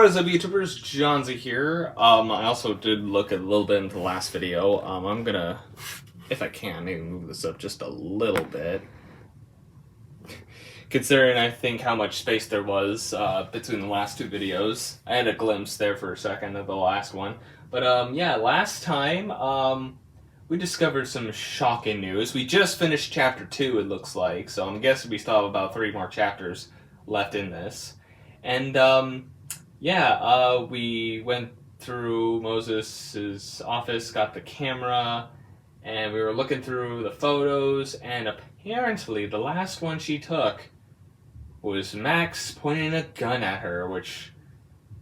is up, YouTubers? Johnzy here. I also did look a little bit into the last video. I'm gonna, if I can, maybe move this up just a little bit. Considering I think how much space there was between the last two videos. I had a glimpse there for a second of the last one. But yeah, last time we discovered some shocking news. We just finished chapter 2, it looks like, so I'm guessing we still have about 3 more chapters left in this. And yeah, we went through Moses' office, got the camera, and we were looking through the photos, and apparently the last one she took was Max pointing a gun at her, which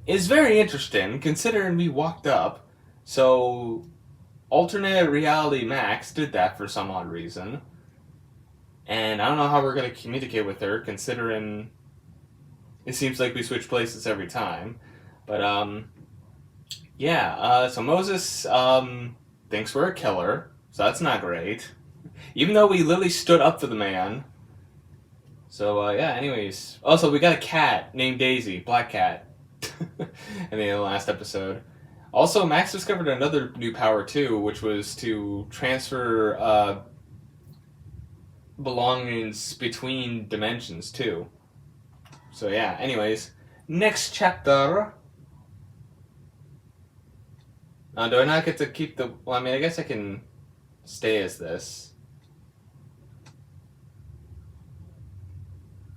is very interesting considering we walked up. So, alternate reality Max did that for some odd reason. And I don't know how we're going to communicate with her considering it seems like we switch places every time. But, yeah, so Moses thinks we're a killer, so that's not great. Even though we literally stood up for the man. So, yeah, anyways. Also, we got a cat named Daisy, black cat, in the last episode. Also, Max discovered another new power, too, which was to transfer belongings between dimensions, too. So, yeah, anyways. Next chapter. Do I not get to keep the... Well, I mean, I guess I can stay as this.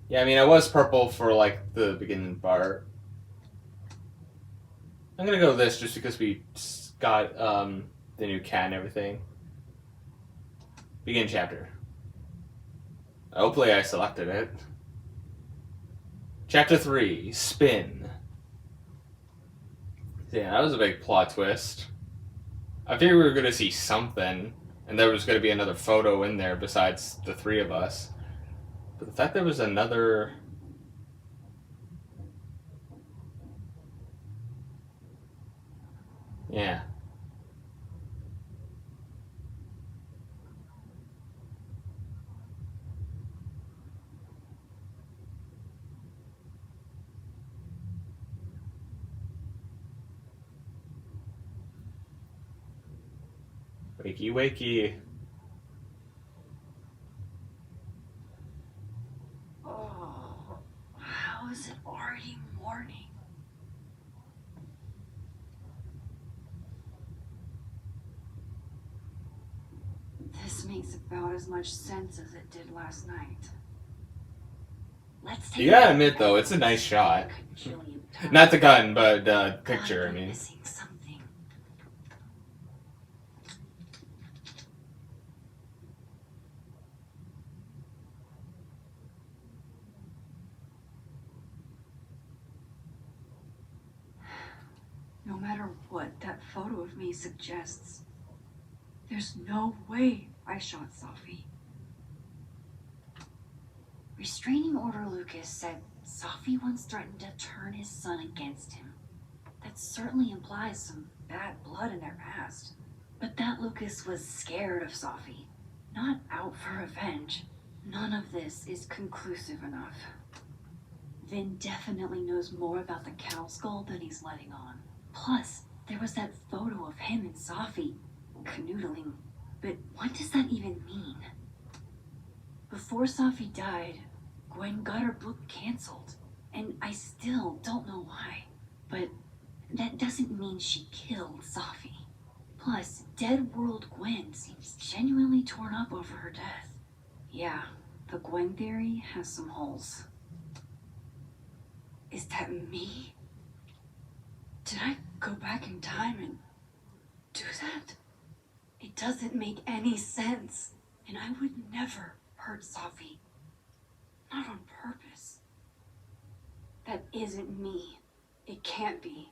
Yeah, I mean, I was purple for, like, the beginning part. I'm gonna go with this just because we got the new cat and everything. Begin chapter. Hopefully I selected it. Chapter 3, Spin. Yeah, that was a big plot twist. I figured we were gonna see something, and there was gonna be another photo in there besides the 3 of us. But the fact there was another... Yeah. Wakey, wakey. Oh, how is it already morning? This makes about as much sense as it did last night. Let's take You gotta admit, though, it's a nice shot. Not the gun, but the picture, I mean. Missing something. No matter what that photo of me suggests, there's no way I shot Safi. Restraining Order Lucas said Safi once threatened to turn his son against him. That certainly implies some bad blood in their past. But that Lucas was scared of Safi, not out for revenge. None of this is conclusive enough. Vin definitely knows more about the cow skull than he's letting on. Plus, there was that photo of him and Safi canoodling. But what does that even mean? Before Safi died, Gwen got her book canceled, and I still don't know why. But that doesn't mean she killed Safi. Plus, Dead World Gwen seems genuinely torn up over her death. Yeah, the Gwen theory has some holes. Is that me? Did I go back in time and do that? It doesn't make any sense, and I would never hurt Safi. Not on purpose. That isn't me. It can't be.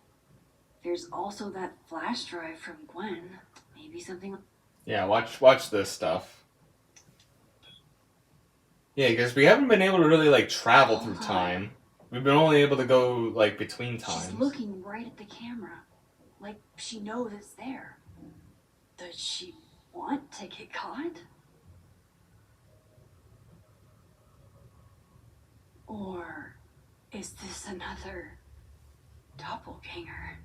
There's also that flash drive from Gwen. Maybe something... Yeah, watch this stuff. Yeah, because we haven't been able to really, like, travel through time. We've been only able to go, like, between times. She's looking right at the camera. Like she knows it's there. Does she want to get caught? Or is this another doppelganger.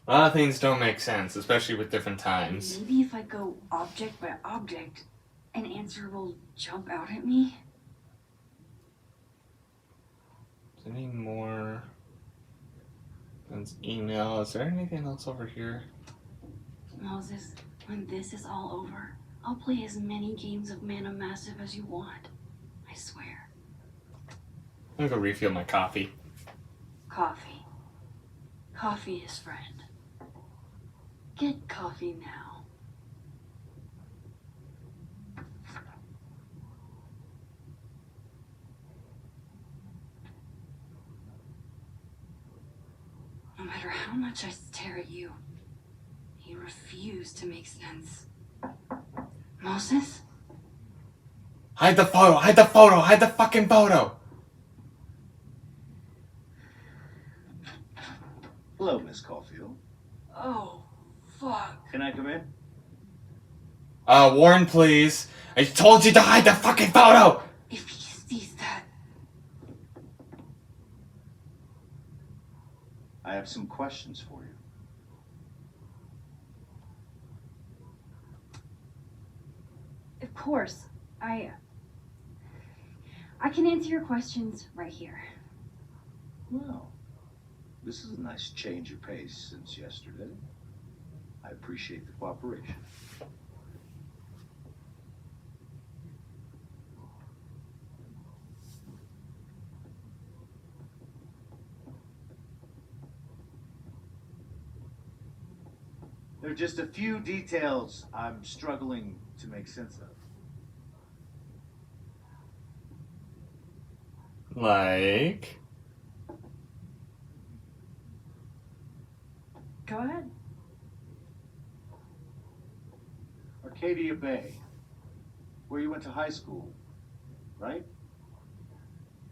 A lot of things don't make sense, especially with different times. Maybe if I go object by object, an answer will jump out at me? Is there any more? That's email. Is there anything else over here? Moses, when this is all over, I'll play as many games of Mana Massive as you want. I swear. I'm gonna go refill my coffee. Coffee. Coffee is friend. Get coffee now. No matter how much I stare at you, you refuse to make sense. Moses? Hide the photo! Hide the photo! Hide the fucking photo! Hello, Miss Caulfield. Oh, fuck. Can I come in? Warren, please. I told you to hide the fucking photo! If he sees that, I have some questions for you. of course, I can answer your questions right here. Well, this is a nice change of pace since yesterday. I appreciate the cooperation. There are just a few details I'm struggling to make sense of. Like... Go ahead. Arcadia Bay, where you went to high school, right?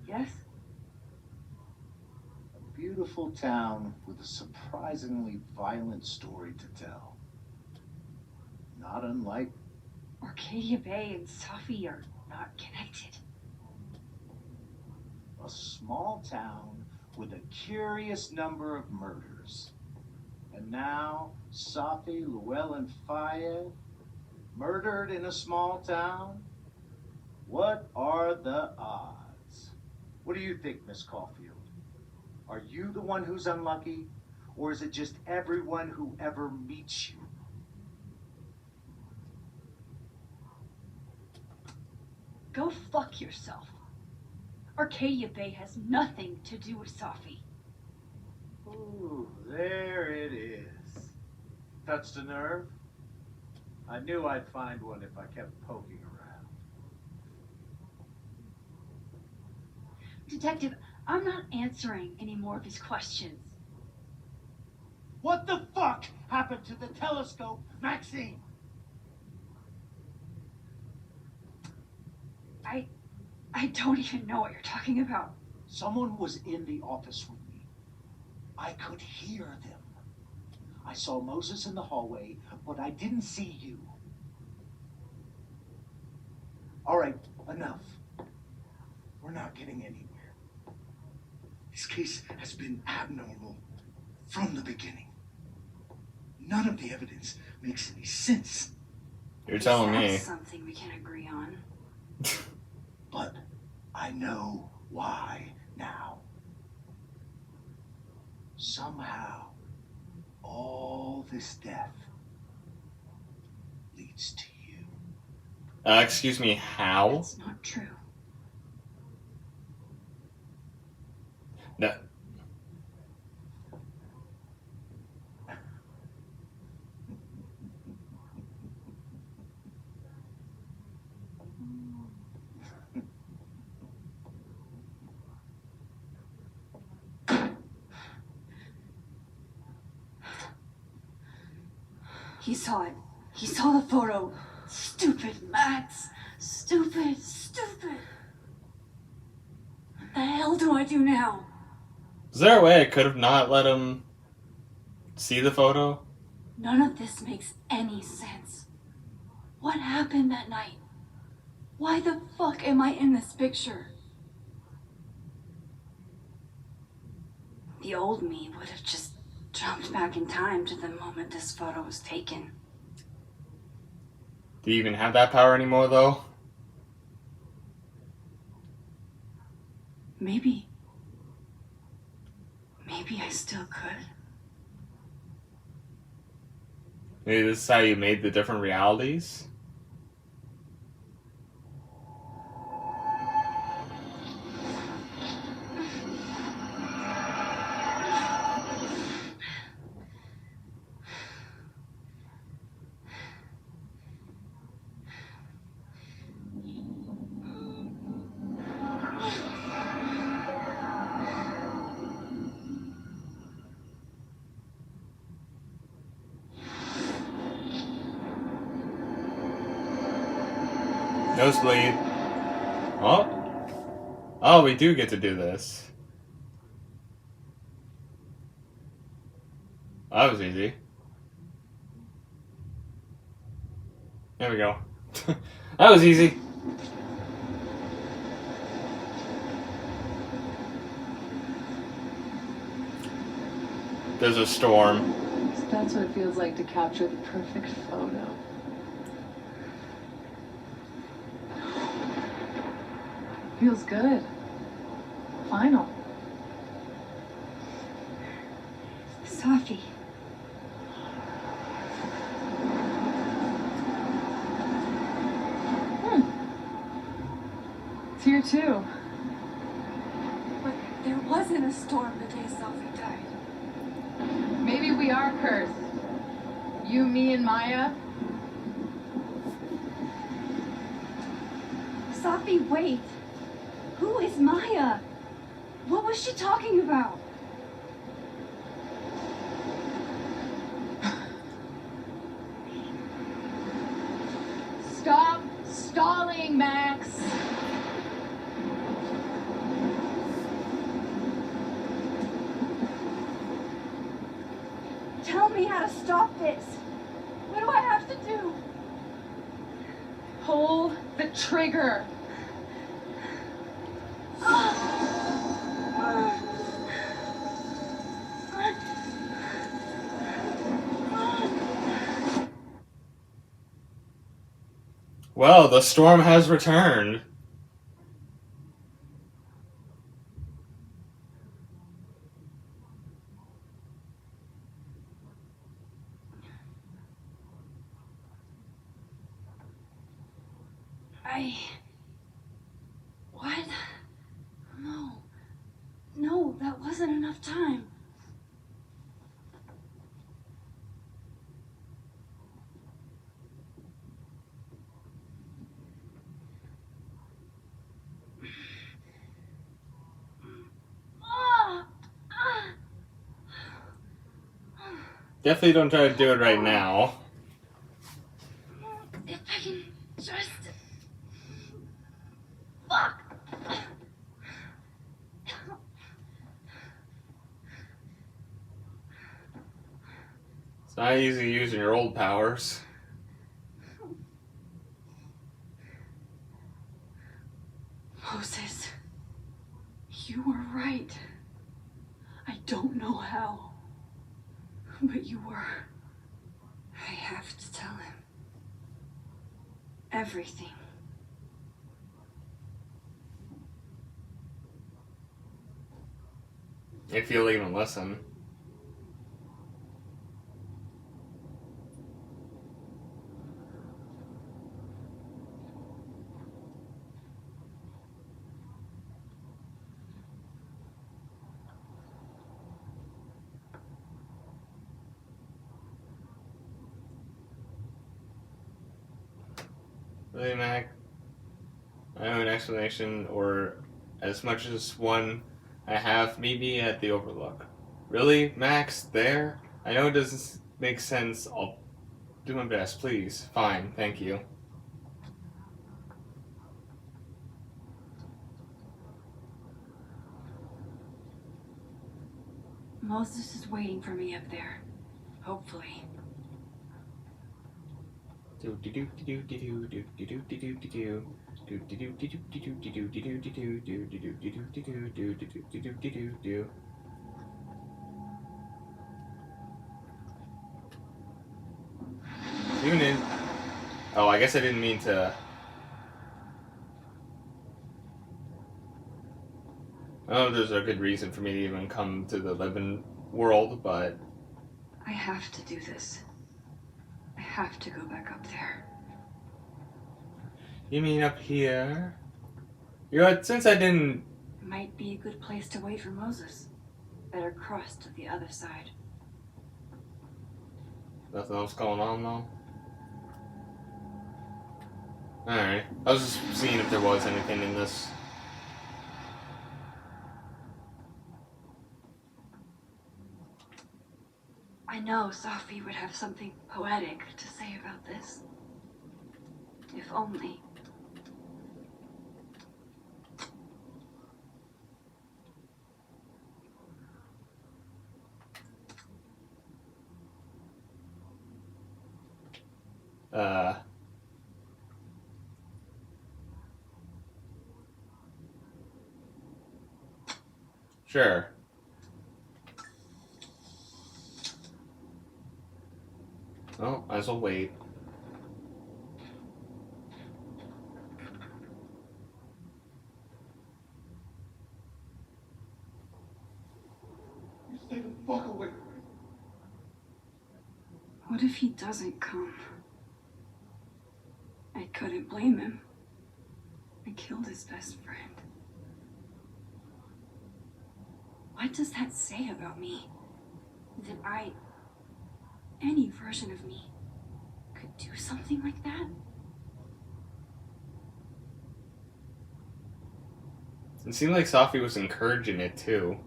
Yes? A beautiful town with a surprisingly violent story to tell. Not unlike Arcadia Bay and Safi are not connected. a small town with a curious number of murders. And now, Safi, Llewellyn Fayed, murdered in a small town? What are the odds? What do you think, Miss Caulfield? Are you the one who's unlucky? Or is it just everyone who ever meets you? Go fuck yourself. Arcadia Bay has nothing to do with Safi. Ooh, there it is. Touched a nerve? I knew I'd find one if I kept poking around. Detective, I'm not answering any more of his questions. What the fuck happened to the telescope, Maxine? I don't even know what you're talking about. Someone was in the office with me. I could hear them. I saw Moses in the hallway, but I didn't see you. All right, enough. We're not getting anywhere. This case has been abnormal from the beginning. None of the evidence makes any sense. You're telling me. That's something we can agree on. But I know why now. Somehow, all this death leads to you. Excuse me, how? That's not true. No. He saw it. He saw the photo. Stupid Max. Stupid. What the hell do I do now? Is there a way I could have not let him see the photo? None of this makes any sense. What happened that night? Why the fuck am I in this picture? The old me would have just jumped back in time to the moment this photo was taken. Do you even have that power anymore, though? Maybe I still could. Maybe this is how you made the different realities? Nosebleed. Oh, we do get to do this. That was easy. There we go. That was easy. There's a storm. So that's what it feels like to capture the perfect photo. Feels good. Final. Safi. It's here too. But there wasn't a storm the day Safi died. Maybe we are cursed. You, me, and Maya. Safi, wait. Who is Maya? What was she talking about? Stop stalling, Max. Tell me how to stop this. What do I have to do? Pull the trigger. Well, the storm has returned. What? No, that wasn't enough time. Definitely don't try to do it right now. If I can just... Fuck! It's not easy using your old powers. Moses, you were right. I don't know how, but you were. I have to tell him everything. If you'll even listen. Really, Mac? I have an explanation, or as much as one I have, maybe at the Overlook. Really, Max? There? I know it doesn't make sense. I'll do my best, please. Fine, thank you. Moses is waiting for me up there. Hopefully. Even in. Oh, I guess I didn't mean to. Oh, there's a good reason for me to even come to the living world, but. I have to do this. I have to go back up there. You mean up here? You know what, since I didn't. Might be a good place to wait for Moses. Better cross to the other side. Nothing else going on, though? Alright. I was just seeing if there was anything in this. I know Safi would have something poetic to say about this. If only. Sure. Well, might as well wait. You stay the fuck away from me. What if he doesn't come? I couldn't blame him. I killed his best friend. What does that say about me? That any version of me, could do something like that? It seemed like Safi was encouraging it, too.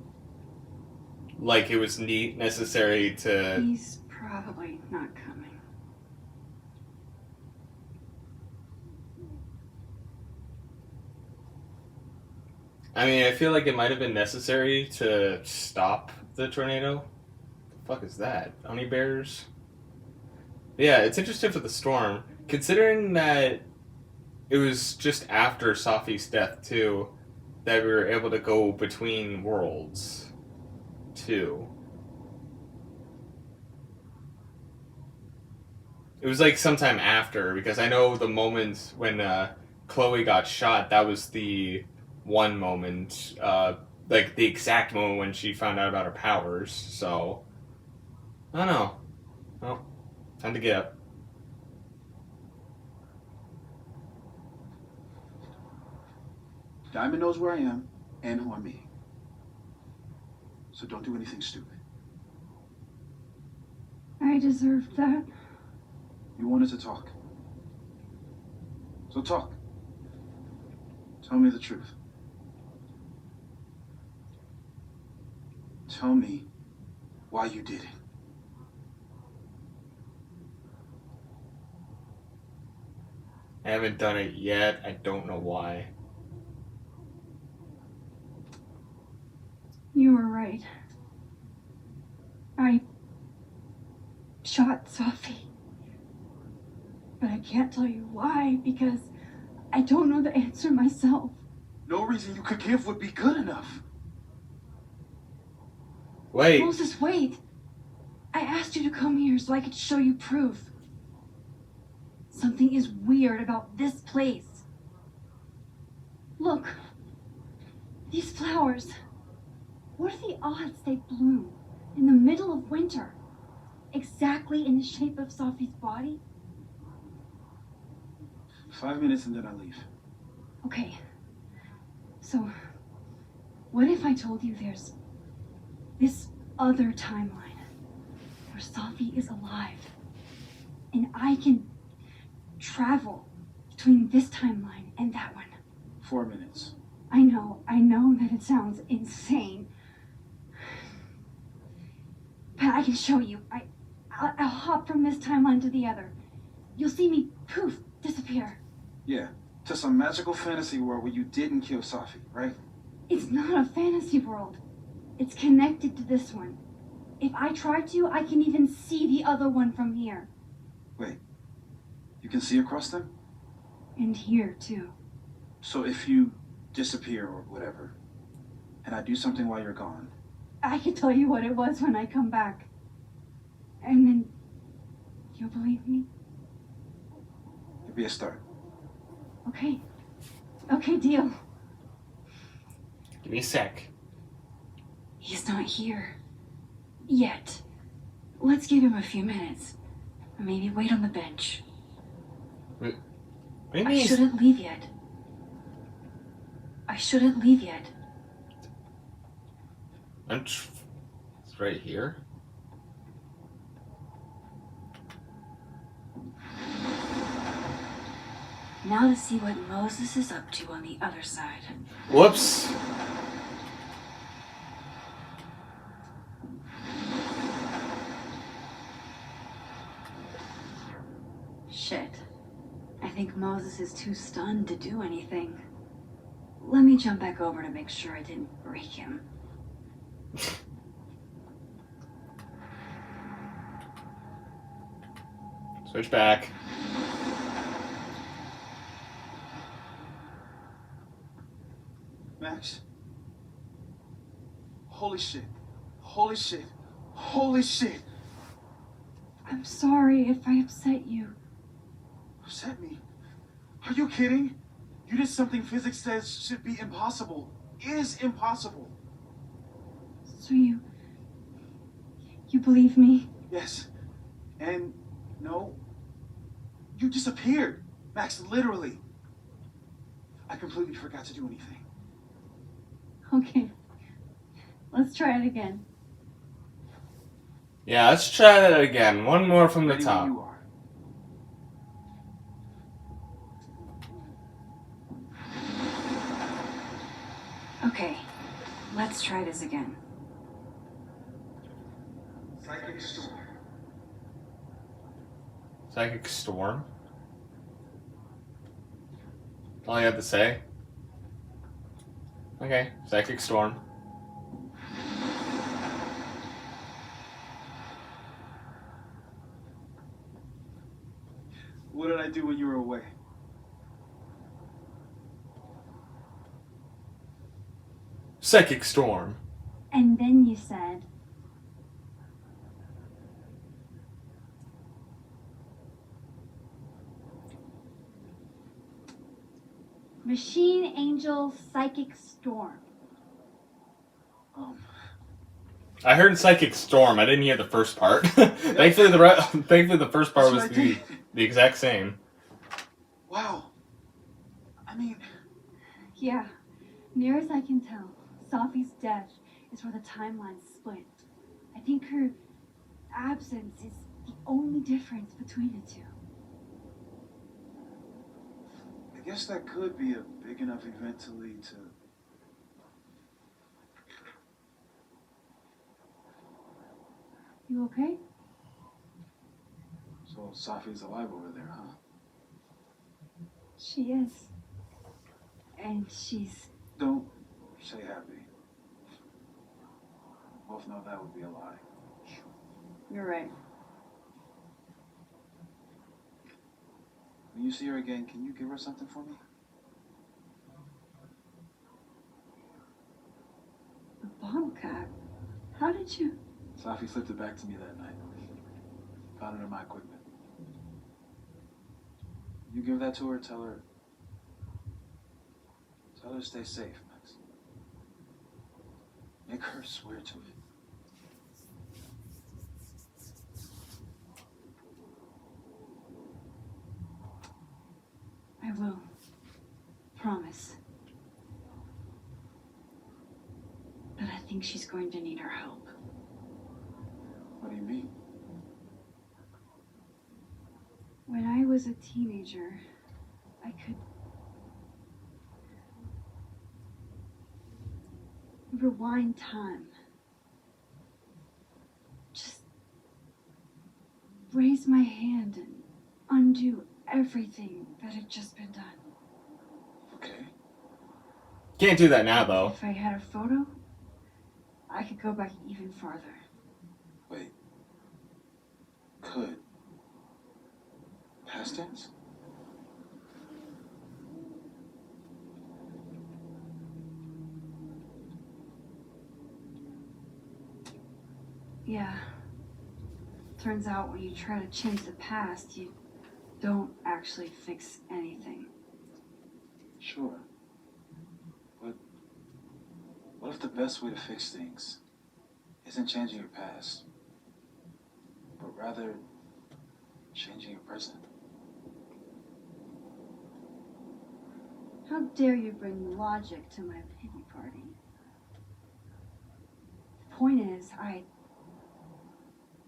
Like it was necessary to... He's probably not coming. I mean, I feel like it might have been necessary to stop the tornado. The fuck is that? Honey bears? Yeah, it's interesting for the storm. Considering that it was just after Safi's death, too, that we were able to go between worlds, too. It was like sometime after, because I know the moment when Chloe got shot, that was the one moment, like the exact moment when she found out about her powers, so... I don't know. Well, time to get up. Diamond knows where I am and who I'm meeting. So don't do anything stupid. I deserved that. You wanted to talk. So talk. Tell me the truth. Tell me why you did it. I haven't done it yet. I don't know why. You were right. I shot Safi. But I can't tell you why, because I don't know the answer myself. No reason you could give would be good enough. Wait. Moses, wait. I asked you to come here so I could show you proof. Something is weird about this place. Look. These flowers. What are the odds they bloom in the middle of winter? Exactly in the shape of Safi's body? 5 minutes and then I leave. Okay. So, what if I told you there's this other timeline where Safi is alive and I can travel between this timeline and that one? 4 minutes. I know that it sounds insane. But I can show you. I'll hop from this timeline to the other. You'll see me, poof, disappear. Yeah, to some magical fantasy world where you didn't kill Safi, right? It's not a fantasy world. It's connected to this one. If I try to, I can even see the other one from here. Wait, You can see across them? And here, too. So if you disappear or whatever, and I do something while you're gone, I can tell you what it was when I come back. And then you'll believe me? it'd be a start. Okay. Okay, deal. Give me a sec. He's not here. Yet. Let's give him a few minutes. Maybe wait on the bench. Maybe I he's... shouldn't leave yet. I shouldn't leave yet. It's right here. Now to see what Moses is up to on the other side. Whoops. Shit. I think Moses is too stunned to do anything. Let me jump back over to make sure I didn't break him. Switch back. Max? Holy shit. Holy shit. Holy shit. I'm sorry if I upset you. Upset me? Are you kidding? You did something physics says should be impossible. Is impossible. So you believe me? Yes. And no. You disappeared. Max, literally. I completely forgot to do anything. Okay. Let's try it again. Yeah, let's try that again. One more from the Ready when top. you are. Okay. Let's try this again. Psychic storm. Psychic storm? All you have to say? Okay, psychic storm. What did I do when you were away? Psychic storm. And then you said, Machine Angel Psychic Storm. I heard psychic storm. I didn't hear the first part. Thankfully, the first part was That's what I the exact same. Wow. I mean, Yeah, near as I can tell, Sophie's death is where the timelines split. I think her absence is the only difference between the two. I guess that could be a big enough event to lead to. You okay? So Safi's alive over there, huh? She is. And she's... Don't say happy. Both know that would be a lie. You're right. When you see her again, can you give her something for me? A bottle cap? How did you... Safi slipped it back to me that night. Found it in my equipment. You give that to her, tell her to stay safe, Max. Make her swear to it. I will. Promise. But I think she's going to need our help. What do you mean? When I was a teenager, I could rewind time. Just raise my hand and undo everything that had just been done. Okay. Can't do that now, though. If I had a photo, I could go back even farther. Wait. Could. Have past tense? Yeah. Turns out when you try to change the past, you don't actually fix anything. Sure. But what if the best way to fix things isn't changing your past, but rather changing your present? How dare you bring logic to my pity party? The point is, I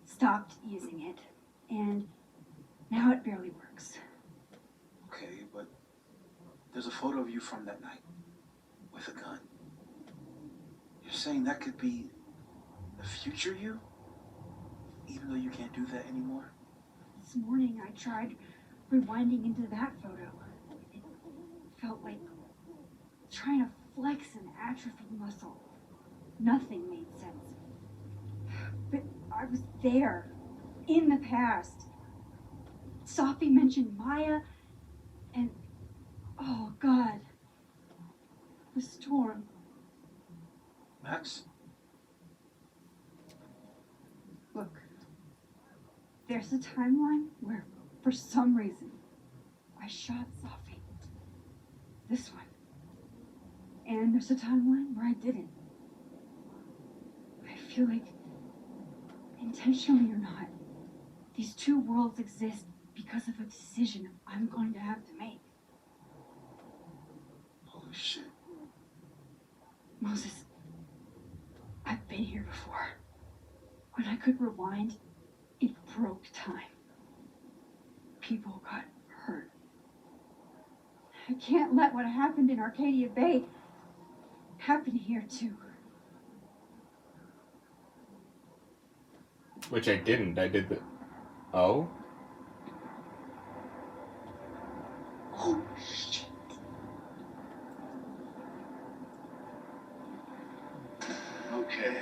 stopped using it, and now it barely works. Okay, but there's a photo of you from that night with a gun. You're saying that could be the future you? Even though you can't do that anymore? This morning I tried rewinding into that photo. It felt like trying to flex an atrophied muscle. Nothing made sense. But I was there, in the past. Sophie mentioned Maya, and oh God, the storm. Max? Look, there's a timeline where, for some reason, I shot Sophie. This one. And there's a timeline where I didn't. I feel like, intentionally or not, these two worlds exist because of a decision I'm going to have to make. Holy shit. Moses, I've been here before. When I could rewind, it broke time. People got hurt. I can't let what happened in Arcadia Bay happen here too. Which I didn't. I did the. Oh? Oh, shit. Okay.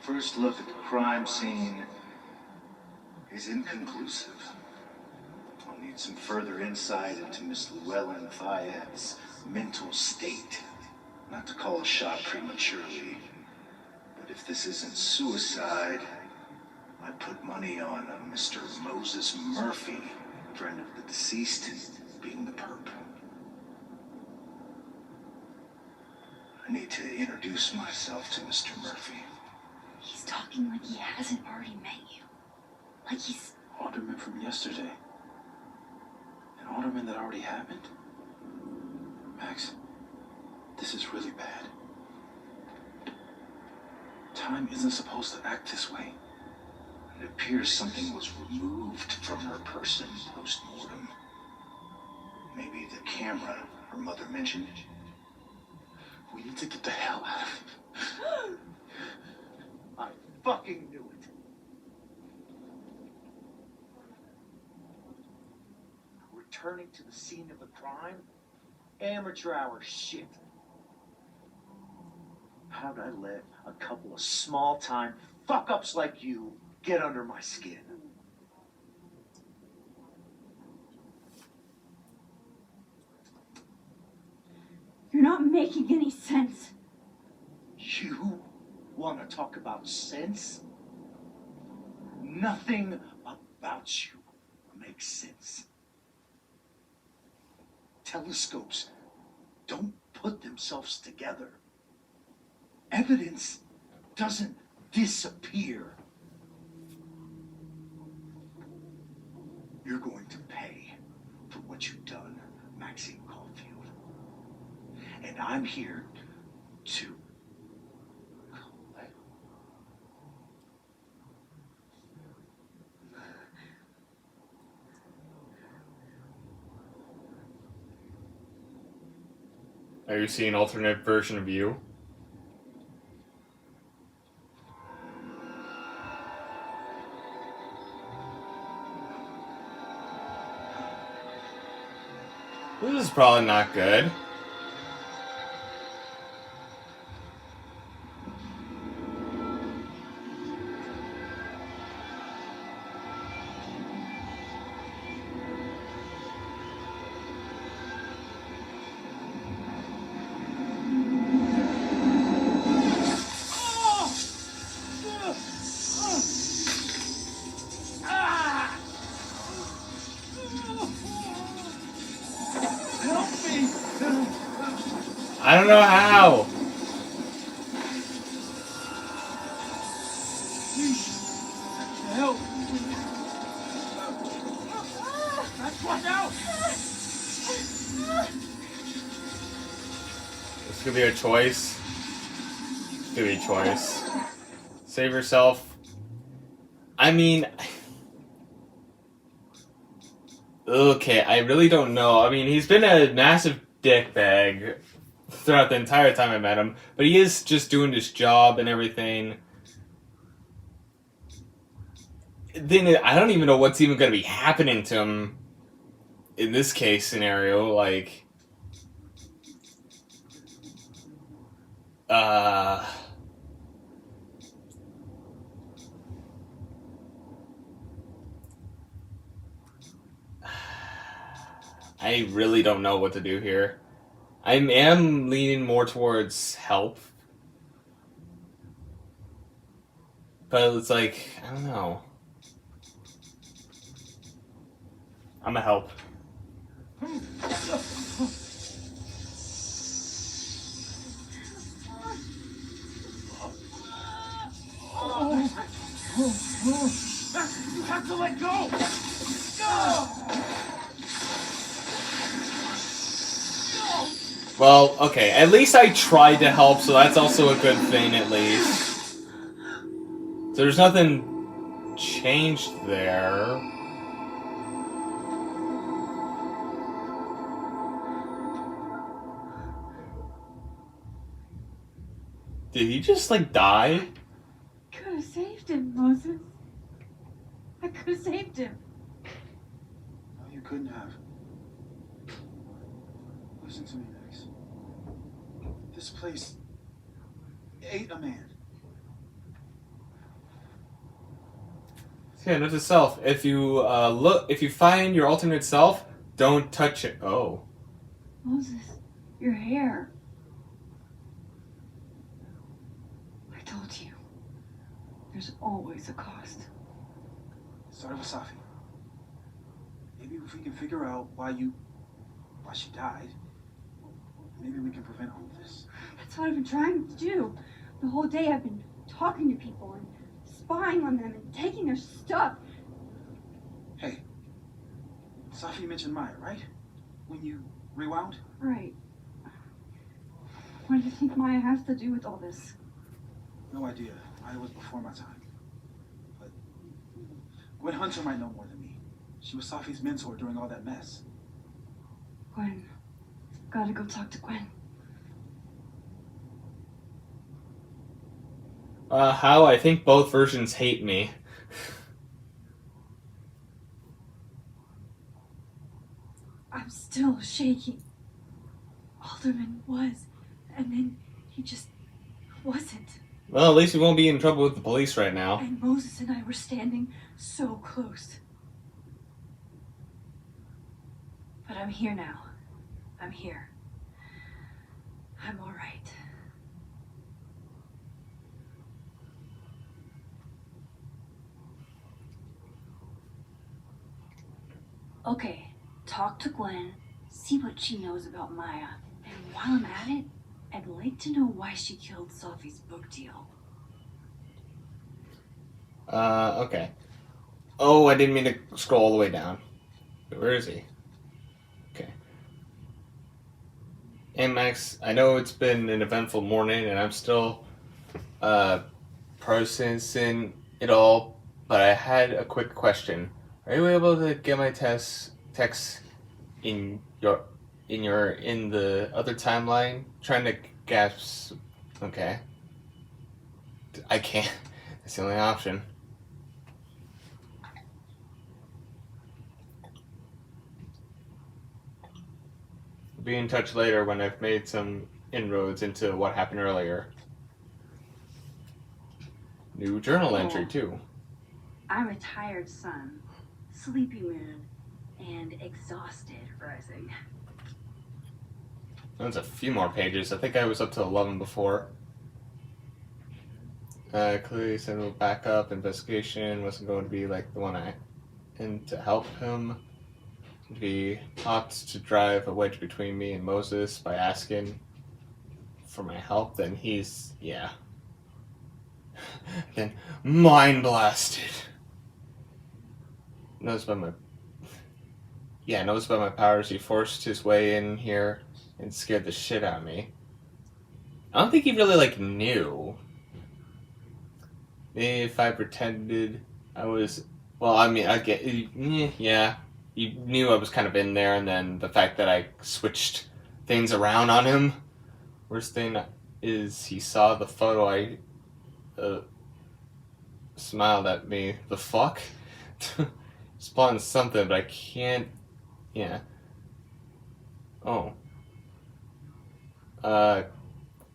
First look at the crime scene is inconclusive. I'll need some further insight into Miss Llewellyn Fayette's mental state. Not to call a shot prematurely, but if this isn't suicide, I put money on a Mr. Moses Murphy, friend of the deceased, being the perp. I need to introduce myself to Mr. Murphy. He's talking like he hasn't already met you. Like he's... Alderman from yesterday. An Alderman that already happened? Max, this is really bad. Time isn't supposed to act this way. It appears something was removed from her person post-mortem. Maybe the camera her mother mentioned. We need to get the hell out of here. I fucking knew it. Returning to the scene of the crime? Amateur hour shit. How'd I let a couple of small-time fuck-ups like you get under my skin? You're not making any sense. You want to talk about sense? Nothing about you makes sense. Telescopes don't put themselves together. Evidence doesn't disappear. You're going to pay for what you've done, Maxine Caulfield. And I'm here to collect. Are you seeing an alternate version of you? This is probably not good. I don't know how. Help! Max, watch out! This could be a choice. This could be a choice. Save yourself. I mean, okay, I really don't know. I mean, he's been a massive dickbag throughout the entire time I met him, but he is just doing his job and everything. Then I don't even know what's even going to be happening to him in this case scenario. Like, I really don't know what to do here. I am leaning more towards help. But it's like, I don't know. I'm a help. You have to let go! Well, okay, at least I tried to help, so that's also a good thing, at least. So there's nothing changed there. Did he just, like, die? Could have saved him, Moses. I could have saved him. No, you couldn't have. Listen to me, Max. This place ate a man. Yeah, note to self. If you find your alternate self, don't touch it. Oh. Moses, your hair. I told you. There's always a cost. Started with Safi. Maybe if we can figure out why she died, maybe we can prevent all of this. That's what I've been trying to do. The whole day I've been talking to people and spying on them and taking their stuff. Hey, Safi mentioned Maya, right? When you rewound? Right. What do you think Maya has to do with all this? No idea. Maya was before my time. But Gwen Hunter might know more than me. She was Safi's mentor during all that mess. Gwen. Gotta go talk to Gwen. How I think both versions hate me. I'm still shaking. Alderman was, and then he just wasn't. Well, at least we won't be in trouble with the police right now. And Moses and I were standing so close. But I'm here now. I'm here. I'm all right. Okay, talk to Gwen, see what she knows about Maya, and while I'm at it, I'd like to know why she killed Sophie's book deal. Okay. Oh, I didn't mean to scroll all the way down. Where is he? Okay. Hey, Max, I know it's been an eventful morning, and I'm still, processing it all, but I had a quick question. Are you able to get my text in the other timeline? Trying to gasp. Okay. I can't. That's the only option. Be in touch later when I've made some inroads into what happened earlier. New journal entry too. I'm a tired sun, sleepy moon, and exhausted rising. That's a few more pages. I think I was up to 11 before. Clearly said we'll back up. Investigation wasn't going to be like the one and to help him. He opts to drive a wedge between me and Moses by asking for my help, then he's, yeah. Then mind blasted. Knows about my powers. He forced his way in here and scared the shit out of me. I don't think he really like knew. If I pretended I was, well, I mean, I get, yeah. He knew I was kind of in there, and then the fact that I switched things around on him. Worst thing is he saw the photo. I smiled at me. The fuck? He's plotting something, but I can't. Yeah. Oh.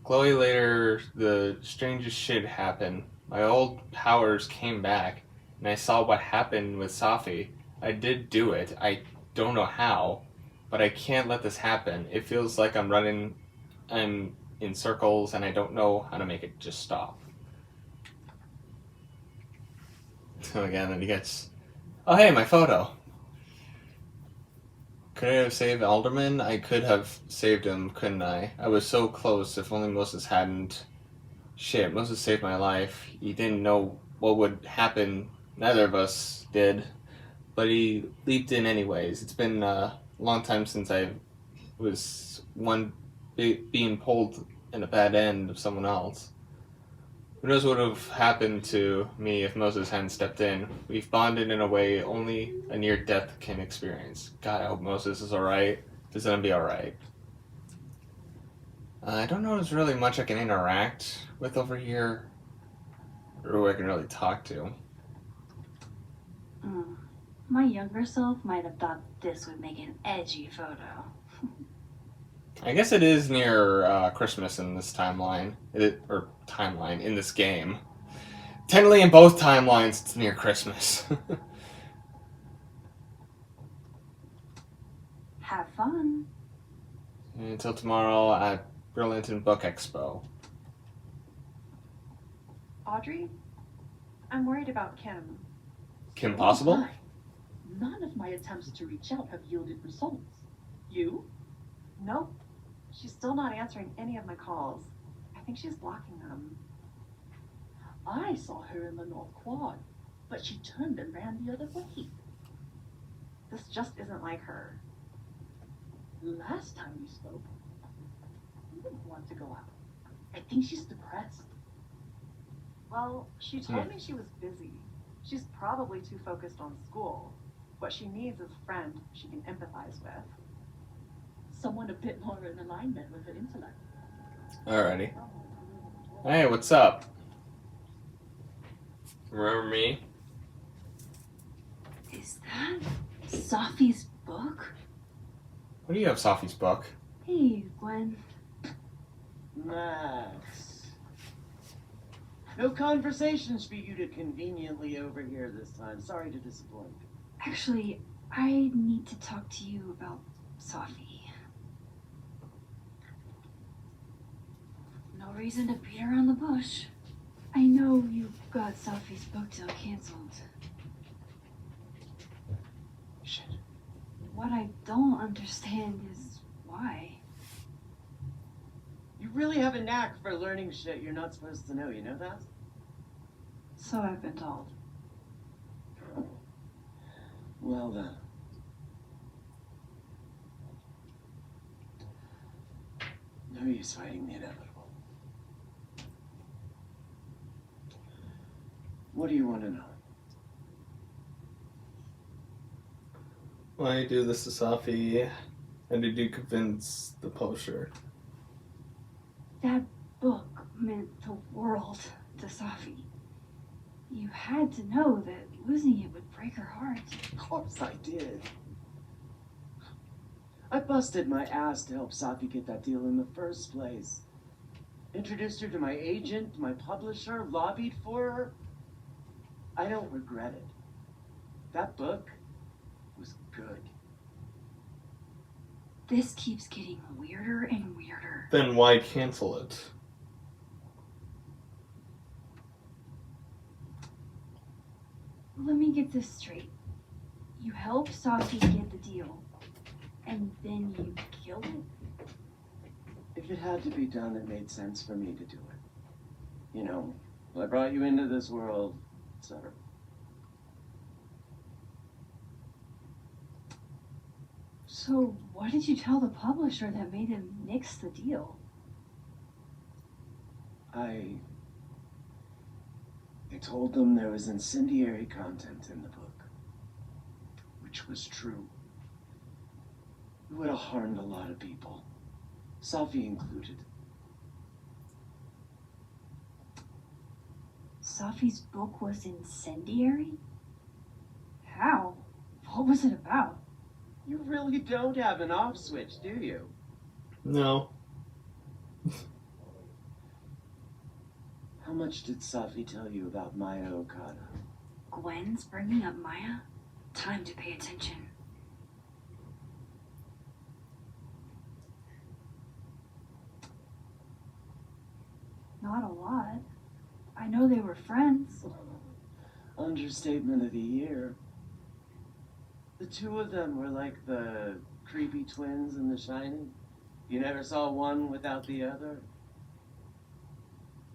Chloe, later, the strangest shit happened. My old powers came back, and I saw what happened with Safi. I did do it. I don't know how, but I can't let this happen. It feels like I'm in circles, and I don't know how to make it just stop. So again, then he gets, oh hey, my photo. Could I have saved Alderman? I could have saved him, couldn't I? I was so close. If only Moses hadn't. Shit, Moses saved my life. He didn't know what would happen. Neither of us did. But he leaped in anyways. It's been a long time since I was being pulled in a bad end of someone else. Who knows what would have happened to me if Moses hadn't stepped in? We've bonded in a way only a near death can experience. God, I hope Moses is alright. He's gonna be alright. I don't know if there's really much I can interact with over here, or who I can really talk to. My younger self might have thought this would make an edgy photo. I guess it is near Christmas in this timeline. In this game. Technically, in both timelines, it's near Christmas. Have fun. Until tomorrow at Burlington Book Expo. Audrey, I'm worried about Kim. Kim Possible? Why? None of my attempts to reach out have yielded results. You? Nope. She's still not answering any of my calls. I think she's blocking them. I saw her in the North Quad, but she turned and ran the other way. This just isn't like her. Last time we spoke, you didn't want to go out. I think she's depressed. Well, she told me she was busy. She's probably too focused on school. What she needs is a friend she can empathize with. Someone a bit more in alignment with her intellect. Alrighty. Hey, what's up? Remember me? Is that Safi's book? What do you have, Safi's book? Hey, Gwen. Max. No conversations for you to conveniently overhear this time. Sorry to disappoint. Actually, I need to talk to you about Safi. No reason to beat around the bush. I know you got Safi's book deal canceled. Shit. What I don't understand is why. You really have a knack for learning shit you're not supposed to know, you know that? So I've been told. Well then. No use fighting the inevitable. What do you want to know? Why do this to Safi? And did you convince the publisher? That book meant the world to Safi. You had to know that losing it would break her heart. Of course I did. I busted my ass to help Safi get that deal in the first place. Introduced her to my agent, my publisher, lobbied for her. I don't regret it. That book was good. This keeps getting weirder and weirder. Then why cancel it? Let me get this straight. You helped Safi get the deal, and then you killed it? If If it had to be done, it made sense for me to do it. You know, I brought you into this world, etc. So, what did you tell the publisher that made him nix the deal? I told them there was incendiary content in the book, which was true. It would have harmed a lot of people, Safi included. Safi's book was incendiary? How? What was it about? You really don't have an off switch, do you? No. How much did Safi tell you about Maya Okada? Gwen's bringing up Maya? Time to pay attention. Not a lot. I know they were friends. Understatement of the year. The two of them were like the creepy twins in The Shining. You never saw one without the other.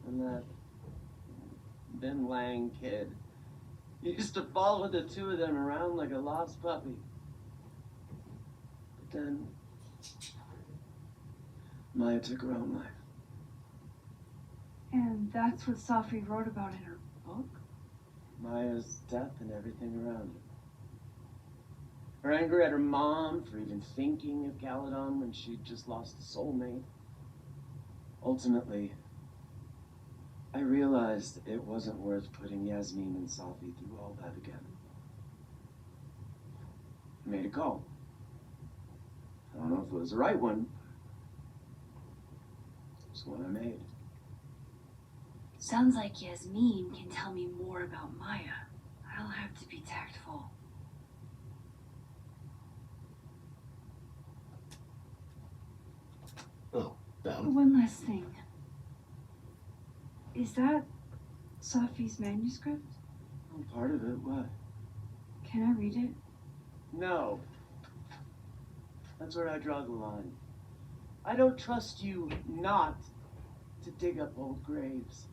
And that Ben Lang kid used to follow the two of them around like a lost puppy. But then Maya took her own life. And that's what Safi wrote about in her book? Maya's death and everything around her. Her anger at her mom for even thinking of Caledon when she'd just lost a soulmate. Ultimately, I realized it wasn't worth putting Yasmin and Safi through all that again. I made a call. I don't know if it was the right one. It's one I made. Sounds like Yasmin can tell me more about Maya. I'll have to be tactful. Oh, down. One last thing. Is that Safi's manuscript? Oh, part of it, what? Can I read it? No. That's where I draw the line. I don't trust you not to dig up old graves.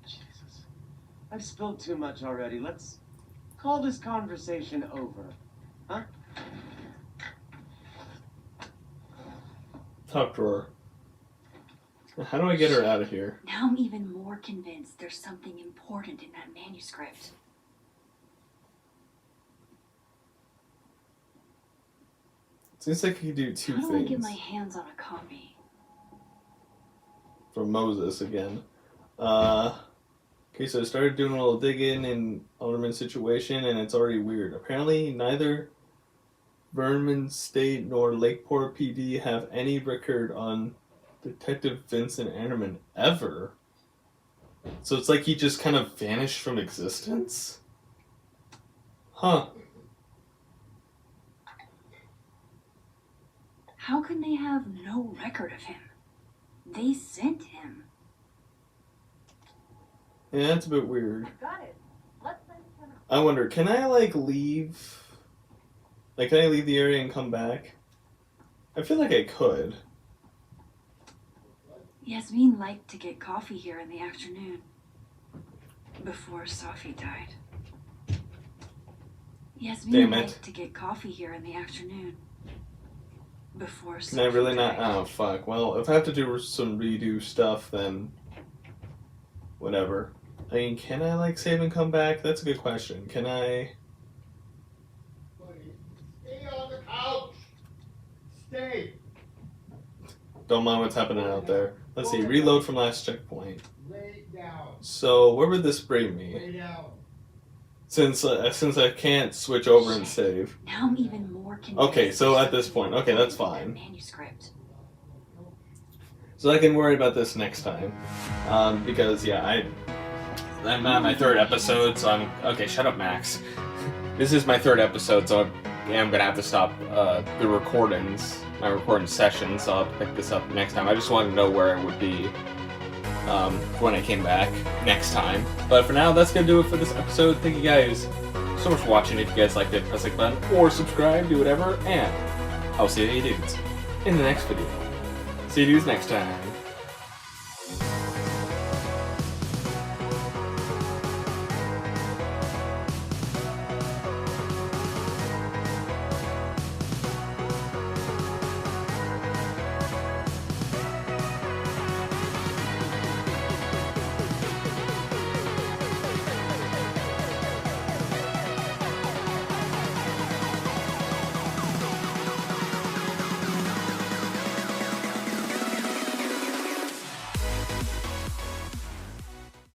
Jesus. I've spilled too much already. Let's call this conversation over. Huh? Top drawer. How do I get her out of here? Now I'm even more convinced there's something important in that manuscript. Seems like you could do two How do I things. get my hands on a copy? From Moses again. Okay, so I started doing a little digging in Alderman's situation, and it's already weird. Apparently, neither Vernon State nor Lakeport PD have any record on Detective Vincent Anderman ever. So it's like he just kind of vanished from existence? Huh. How can they have no record of him? They sent him. Yeah, that's a bit weird. Got it. Let's send him. I wonder, can I, leave... can I leave the area and come back? I feel like I could. Yasmin liked to get coffee here in the afternoon. Before Safi died. Yasmin Damn it. liked to get coffee here in the afternoon. Before Safi Can I really not? died. Oh, fuck. Well, if I have to do some redo stuff, then... whatever. I mean, can I, save and come back? That's a good question. Can I... Stay on the couch. Stay. Don't mind what's happening out there. Let's see. Reload from last checkpoint. Lay down. So, where would this bring me? Lay down. Since I can't switch over and save. Now I'm even more convinced. Okay, so there's at this something point, okay, that's important in fine. that manuscript. So I can worry about this next time. Because, yeah, I'm on my third episode, so I'm... Okay, shut up, Max. This is my third episode, so I am going to have to stop the recordings, my recording session, so I'll pick this up next time. I just wanted to know where I would be when I came back next time. But for now, that's going to do it for this episode. Thank you guys so much for watching. If you guys liked it, press like button or subscribe, do whatever, and I'll see you dudes in the next video. See you dudes next time.